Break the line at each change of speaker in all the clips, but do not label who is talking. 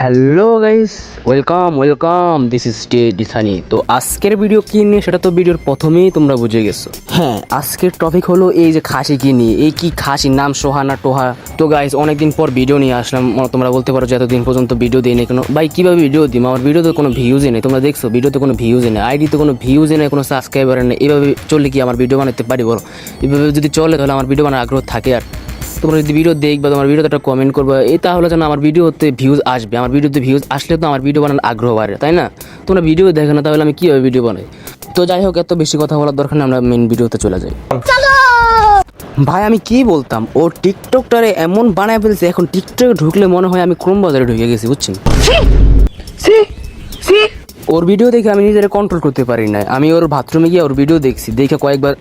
Hello guys, welcome this is ডিসানি। তো আজকের ভিডিও কী নিয়ে সেটা তো ভিডিওর প্রথমেই তোমরা বুঝে গেছো। হ্যাঁ, আজকের টপিক হলো এই যে খাসি কি নিয়ে, এই কি খাসির নাম সোহানা টোহা। তো গাইস অনেকদিন পর ভিডিও নিয়ে আসলাম। তোমরা বলতে পারো যে এতদিন পর্যন্ত ভিডিও দিই না কেন। ভাই কীভাবে ভিডিও দিই? আমার ভিডিওতে কোনো ভিউজই নেই। তোমরা দেখছো ভিডিওতে কোনো ভিউজই নেই, আইডিতে কোনো ভিউজই নেই, কোনো সাবস্ক্রাইবার নেই। এভাবে চললে কি আমার ভিডিও বানাতে পারি বলো? এভাবে যদি চলে তাহলে আমার ভিডিও বানার আগ্রহ থাকে। আর তোমরা যদি ভিডিও দেখবা, তোমার ভিডিওতে একটা কমেন্ট করবে, এই তাহলে যেন আমার ভিডিওতে ভিউজ আসবে। আমার ভিডিওতে ভিউজ আসলে তো আমার ভিডিও বানানোর আগ্রহ বাড়ে, তাই না? তোমরা ভিডিও দেখো না, তাহলে আমি কীভাবে ভিডিও বানাই? তো যাই হোক, এত বেশি কথা বলার দরকার নেই, আমরা মেন ভিডিওতে চলে যাই। ভাই আমি কি বলতাম, ও টিকটকটারে এমন বানায় ফেলছে, এখন টিকটকে ঢুকলে মনে হয় আমি ক্রোম বাজারে ঢুকে গেছি, বুঝছেন? ওর ভিডিও দেখে আমি নিজেরা কন্ট্রোল করতে পারি না। আমি ওর বাথরুমে গিয়ে ওর ভিডিও দেখছি, দেখে কয়েকবার।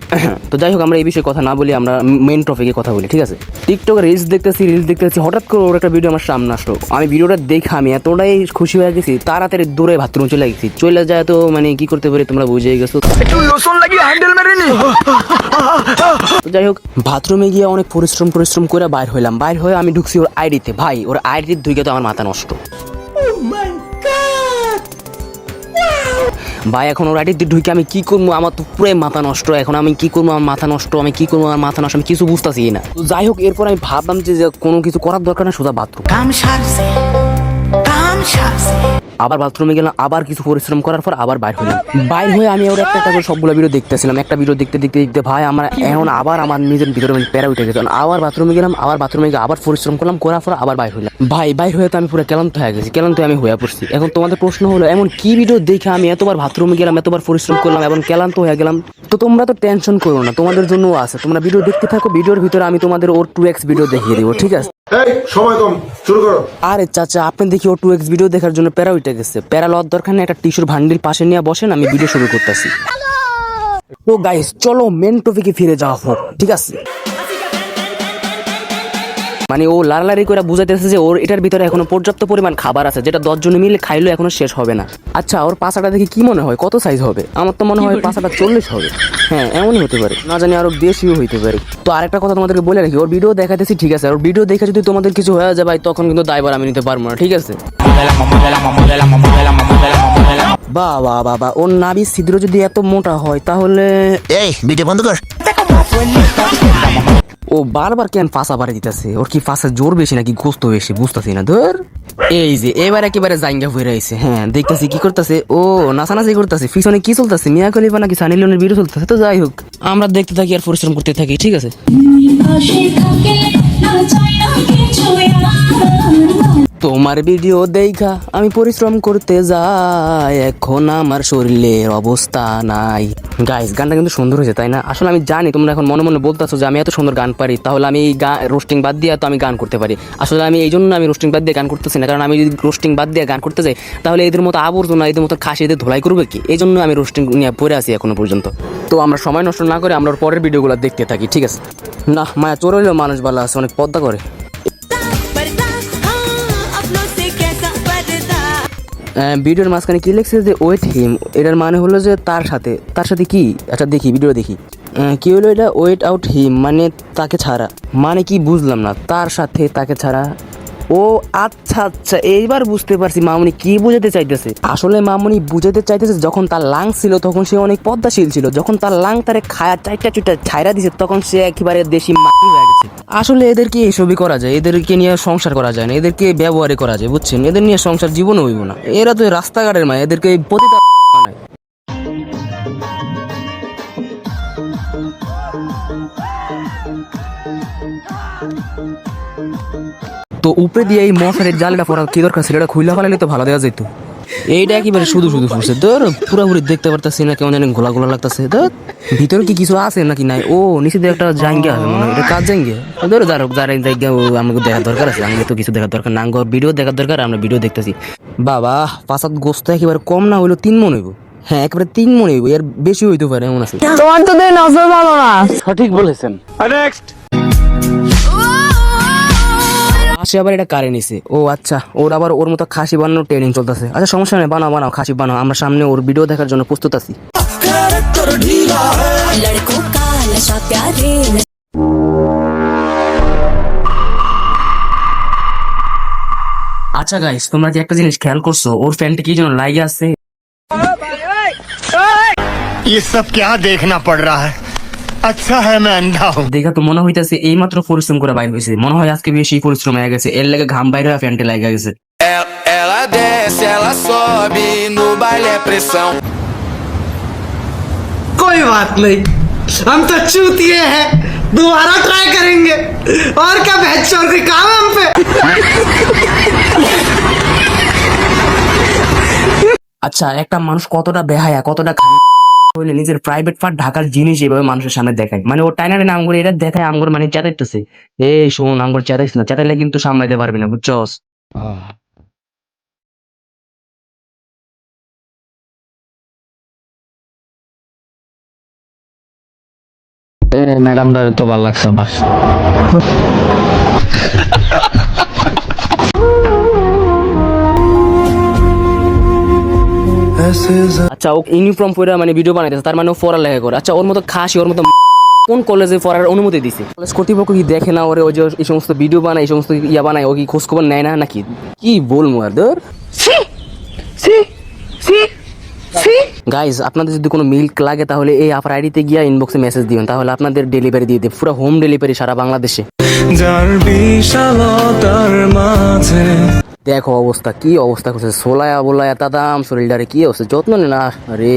তো যাই হোক, আমরা এই বিষয়ে কথা না বলি, আমরা মেন টপিকে কথা বলি, ঠিক আছে? টিকটকে রিলস দেখতেছি, হঠাৎ করে ওর একটা ভিডিও আমার সামনে আসলো। আমি ভিডিওটা দেখে আমি এতটাই খুশি হয়ে গেছি, তাড়াতাড়ি দূরে বাথরুমে চলে গেছি। চলে যায় তো মানে কি করতে পারি তোমরা বুঝে গেছো। তো যাই হোক, বাথরুমে গিয়ে অনেক পরিশ্রম করে বাইর হইলাম। বাইর হয়ে আমি ঢুকছি ওর আইডিতে। ভাই ওর আইডিতে ঢুকে তো আমার মাথা নষ্ট। ভাই এখন ওর আইডিতে ঢুকে আমি কি করবো? আমার তো পুরো মাথা নষ্ট। এখন আমি কি করবো? আমার মাথা নষ্ট। আমি কিছু বুঝতেছি না। তো যাই হোক, এরপর আমি ভাবলাম যে কোনো কিছু করার দরকার না, সোজা বাথরুম। আবার বাথরুমে গেলাম, আবার কিছু পরিশ্রম করার পর আবার বাইর হলাম। বাইর হয়ে আমি ওর একটা করে সবগুলো ভিডিও দেখতেছিলাম। একটা ভিডিও দেখতে ভাই আমার এখন আবার আমার নিজের ভিতরে প্যারা উঠে গেছে। আবার বাথরুমে গেলাম, আবার বাথরুমে গিয়ে আবার পরিশ্রম করলাম, করার পর আবার বাইর হইলাম। ভাই বাইর হয়ে তো আমি পুরো ক্লান্ত হয়ে গেছি, আমি হয়ে পড়ছি। এখন তোমাদের প্রশ্ন হলো, এমন কি ভিডিও দেখে আমি এতবার বাথরুমে গেলাম, এতবার পরিশ্রম করলাম এবং ক্লান্ত হয়ে গেলাম? তো তোমরা তো টেনশন করো না, তোমাদের জন্য আছে। তোমরা ভিডিও দেখতে থাকো, ভিডিওর ভিতরে আমি তোমাদের ওর 2x ভিডিও দেখিয়ে দিব, ঠিক আছে?
সময় কম, শুরু করো।
আরে চাচা, আপনি দেখি ও 2x ভিডিও দেখার জন্য প্যারা উঠে গেছে। প্যারা লওয়ার দরকার নেই, একটা টিস্যুর ভান্ডিল পাশে নিয়ে বসেন, আমি ভিডিও শুরু করতেছি। তো গাইস চলো মেন টপিকে ফিরে যাওয়া হোক, ঠিক আছে? মানে ও লাড়ালাড়ি করে বুঝাইতেছে যে ওর এটার ভিতরে এখনো পর্যাপ্ত পরিমাণ খাবার আছে, যেটা 10 জনে মিলে খাইলেও এখনো শেষ হবে না। আচ্ছা, ওর পাছাটা দেখে কি মনে হয়, কত সাইজ হবে? আমার তো মনে হয় পাছাটা 40 হবে। হ্যাঁ, এমনই হতে পারে, না জানি আরো বেশিও হইতে পারে। তো আরেকটা কথা তোমাদেরকে বলে রাখি, ওর ভিডিও দেখাতেছি, ঠিক আছে? ওর ভিডিও দেখে যদি তোমাদের কিছু হয়ে যায় ভাই, তখন কিন্তু দায়ভার আমি নিতে পারবো না, ঠিক আছে? বাবা, ওর নাভি ছিদ্র যদি এত মোটা হয় তাহলে
এই ভিডিও বন্ধ কর।
ও বারবার কেন ফাঁসা বাড়ি দিতেছে? ওর কি ফাঁসা জোর বেশি নাকি গোস্ত বেশি বুঝতেছি না। ধর এই যে এবার একেবারে জাইঙ্গা হয়ে রয়েছে। হ্যাঁ, দেখতেছি কি করতেছে, ও নাচানাচি করতেছে। পিছনে কি চলতেছে? মিয়া খলিফা নাকি সানি লিওনের ভিডিও চলতেছে? তো যাই হোক, আমরা দেখতে থাকি আর পরিশ্রম করতে থাকি, ঠিক আছে? তোমার ভিডিও দেখা আমি পরিশ্রম করতে যাই, এখন আমার শরীরের অবস্থা নাই। গাইস গানটা কিন্তু সুন্দর হয়েছে, তাই না? আসলে আমি জানি তোমরা এখন মনে মনে বলতেছো যে আমি এত সুন্দর গান পারি, তাহলে আমি এই রোস্টিং বাদ দিয়ে তো আমি গান করতে পারি। আসলে আমি এই জন্য আমি রোস্টিং বাদ দিয়ে গান করতেছি না, কারণ আমি যদি রোস্টিং বাদ দিয়ে গান করতে যাই তাহলে এদের মতো আবর্জনা, এদের মতো খাসি এদের ধোলাই করবে কি? এই জন্য আমি রোস্টিং নিয়ে পড়ে আছি এখনো পর্যন্ত। তো আমরা সময় নষ্ট না করে আমরা পরের ভিডিওগুলো দেখতে থাকি, ঠিক আছে? না মায়া চোর হইলেও মানুষ ভালো আছে, অনেক পদ্মা করে। ভিডিওর মাঝখানে কি লিখছে যে ওয়েট হিম, এটার মানে হলো যে তার সাথে কি? আচ্ছা দেখি ভিডিও দেখি, কি হলো এটা? ওয়েট আউট হিম মানে তাকে ছাড়া, মানে কি বুঝলাম না। তার সাথে তাকে ছাড়া, ও আচ্ছা এইবার বুঝতে পারছি মামুনি কি বুঝাতে চাইতেছে। আসলে মামুনি বুঝাতে চাইতেছে যখন তার লাং ছিল তখন সে অনেক পদ্মাশীল ছিল, যখন তার লাং তারে খায়া চারটা চুটা ছাইরা দিছে তখন সে একেবারে দেশি মাটি হয়ে গেছে। আসলে এদেরকে এসবই করা যায়, এদেরকে নিয়ে সংসার করা যায় না, এদেরকে ব্যবহারই করা যায়, বুঝছেন? এদের নিয়ে সংসার জীবনও হইব না। এরা তো রাস্তাঘাটের মায়, এদেরকে পতিতা বানায়। তো উপরে দিয়ে এই মশারির জালটা পড়া কি দরকার ছিল? এটা খুইলা ফেলালে তো ভালো দেওয়া যেত। এইটা একেবারে শুধু ফুসছে। ধর পুরাপুরি দেখতে পারতাছি না, কেমন জানি গোলা লাগতেছে। ধর ভিতরে কি কিছু আছে নাকি নাই? ও নিচে দিয়ে একটা জাঙ্গিয়া আছে মনে হয়, এটা কাজ জাঙ্গিয়া। ধরো যারা জায়গা আমাকে দেখার দরকার আছে, আমাকে তো কিছু দেখার দরকার না, আমার ভিডিও দেখার দরকার। আমরা ভিডিও দেখতেছি। বাবা পাঁচাত গোস্ত একেবারে কম না হইলো 3 মণ হইব। হ্যাঁ, একেবারে 3 মণ হইব, এর বেশি হইতে পারে এমন আছে।
তোমার তো দিন নজর ভালো না।
সঠিক বলেছেন। নেক্সট
আসে আবার এটা কারে নিছে। ও আচ্ছা, ওর আবার ওর মতো খাসি বানানোর ট্রেনিং চলতেছে। আচ্ছা সমস্যা নেই, বানাও খাসি বানাও। আমরা সামনে ওর ভিডিও দেখার জন্য প্রস্তুত আছি। আচ্ছা গাইস, তোমরা কি একটা জিনিস খেয়াল করছো, ওর ফ্যানটা কি যেন লাগে আছে?
ये सब क्या देखना पड़ रहा है। अच्छा है मैं अंधा हूँ।
দেখা তো মনে হইতাছে এই মাত্র পরিশ্রম করে বাইর হয়েছে, মনে হয় আজকে বেশি পরিশ্রম হয়ে গেছে, এর লাগে ঘাম বাইরে হয়ে ফ্যানটা লাগে গেছে।
Ela desce, ela sobe, no baile é pressão.
कोई बात नहीं, हम तो चूतिए हैं, दोबारा ट्राई करेंगे। और क्या बहस और कोई काम है हम पे?
আচ্ছা, একটা মানুষ কতটা বেহায়া, কতটা হইলে নিজের প্রাইভেট পার্ট ঢাকার জিনিস এভাবে মানুষের সামনে দেখায়, মানে ও টাইনা টাইনা আঙ্গুর এটা দেখায়, আঙ্গুর মানে চেতাইতেছে। এই শোন, আঙ্গুর চেতাইস না, চেতাইলে কিন্তু সামলাইতে পারবি না, বুঝছস?
ম্যাডামটা তো ভালো লাগছে আমার।
আচ্ছা, ও ইউনিফর্ম পরে মানে ভিডিও বানাইতেছে, তার মানে ও পড়ালেখা করে। আচ্ছা, ওর মতো খাসি, ওর মতো কোন কলেজে পড়ার অনুমতি দিছে? কলেজ কর্তৃপক্ষ কি দেখে না ওরে, ও যে এই সমস্ত ভিডিও বানায়, এই সমস্ত ইয়া বানায়, ও কি খোঁজ খবর নেয় না নাকি? কি বলবো আর ধর। গাইজ, আপনাদের যদি কোনো মিল্ক লাগে তাহলে এই আপার আইডিতে গিয়ে ইনবক্সে মেসেজ দিবেন, তাহলে আপনাদের ডেলিভারি দিয়ে দেবে, পুরো হোম ডেলিভারি সারা বাংলাদেশে। দেখো অবস্থা, কি অবস্থা করছে, সোলায়া বোলায়া দাদাম শরীরটারে, কি অবস্থা, যত্ন নে না। আরে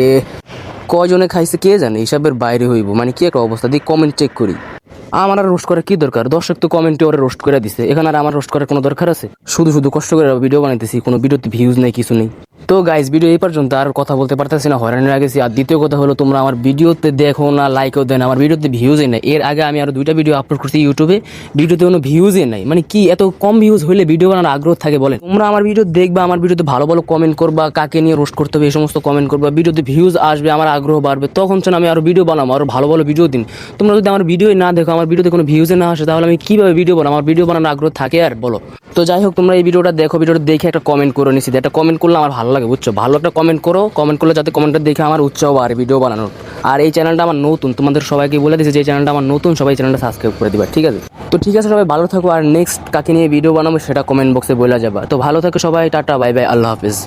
কয়জনে খাইছে কে জানে, হিসাবের বাইরে হইব, মানে কি একটা অবস্থা। দিয়ে কমেন্ট চেক করি, আমার আর রোস্ট করার কি দরকার? দর্শক তো কমেন্টে ওরা রোস্ট করে দিছে, এখানে আর আমার রোস্ট করার কোনো দরকার আছে? শুধু শুধু কষ্ট করে ভিডিও বানাইতেছি, কোনো ভিডিওতে ভিউজ নেই, কিছু নেই। তো গাইজ, ভিডিও এই পর্যন্ত, আর কথা বলতে পারতেছি না, হয়রানি হয়ে গেছি। আর দ্বিতীয় কথা হলো, তোমরা আমার ভিডিওতে দেখো না, লাইকও দেন, আমার ভিডিওতে ভিউজই নাই। এর আগে আমি আরো 2টা ভিডিও আপলোড করছি ইউটিউবে, ভিডিওতে কোনো ভিউজই নাই। মানে কি এত কম ভিউজ হইলে ভিডিও বানানোর আগ্রহ থাকে বলেন? তোমরা আমার ভিডিও দেখবা, আমার ভিডিওতে ভালো ভালো কমেন্ট করবা, কাকে নিয়ে রোস্ট করতে হবে এই সমস্ত কমেন্ট করবা, ভিডিওতে ভিউজ আসবে, আমার আগ্রহ বাড়বে, তখন আমি আরো ভিডিও বানাবো, আরো ভালো ভালো ভিডিও দিন। তোমরা যদি আমার ভিডিও না দেখো, আমার ভিডিওতে কোনো ভিউজে না আসে, তাহলে আমি কিভাবে ভিডিও বানাবো? আমার ভিডিও বানানোর আগ্রহ থাকে আর বলো? তো যাই হোক, তোমরা এই ভিডিওটা দেখো, ভিডিওটা দেখে একটা কমেন্ট করে নিছি, একটা কমেন্ট করলে আমার ভালো লাগে, বুঝছো? ভালো একটা কমেন্ট করো, কমেন্ট করলে যাতে কমেন্টটা দেখে আমার উৎসাহ বাড়ে ভিডিও বানানোর। আর এই চ্যানেলটা আমার নতুন, তোমাদের সবাইকে বলে দিয়েছি যে এই চ্যানেলটা আমার নতুন, সবাই চ্যানেলটা সাবস্ক্রাইব করে দিবা, ঠিক আছে? তো ঠিক আছে, সবাই ভালো থাকো, আর নেক্সট কাকে নিয়ে ভিডিও বানাবো সেটা কমেন্ট বক্সে বলে যাবা। তো ভালো থাকো সবাই, টাটা, বাই বাই, আল্লাহ হাফেজ।